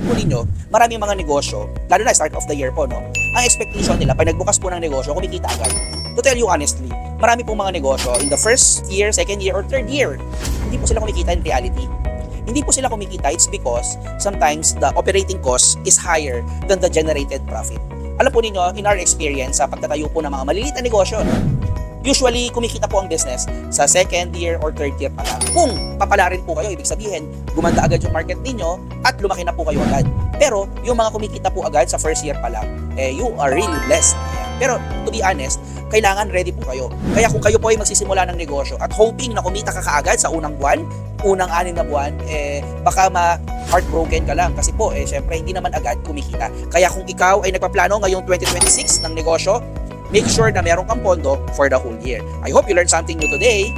po ninyo, maraming mga negosyo, lalo na start of the year po, no? Ang expectation nila, pag nagbukas po ng negosyo, kumikita agad. To tell you honestly, marami pong mga negosyo in the first year, second year, or third year, hindi po sila kumikita in reality. Hindi po sila kumikita, it's because sometimes the operating cost is higher than the generated profit. Alam po ninyo, in our experience, sa pagtatayo po ng mga maliliit na negosyo, no? Usually, kumikita po ang business sa second year or third year pa lang. Kung papala rin po kayo, ibig sabihin, gumanda agad yung market ninyo at lumaki na po kayo agad. Pero, yung mga kumikita po agad sa first year pa lang, you are really blessed. Pero, to be honest, kailangan ready po kayo. Kaya kung kayo po ay magsisimula ng negosyo at hoping na kumita ka kaagad sa unang buwan, unang 6 na buwan, baka heartbroken ka lang kasi po, syempre, hindi naman agad kumikita. Kaya kung ikaw ay nagpaplano ngayong 2026 ng negosyo, make sure na meron kang pondo for the whole year. I hope you learned something new today.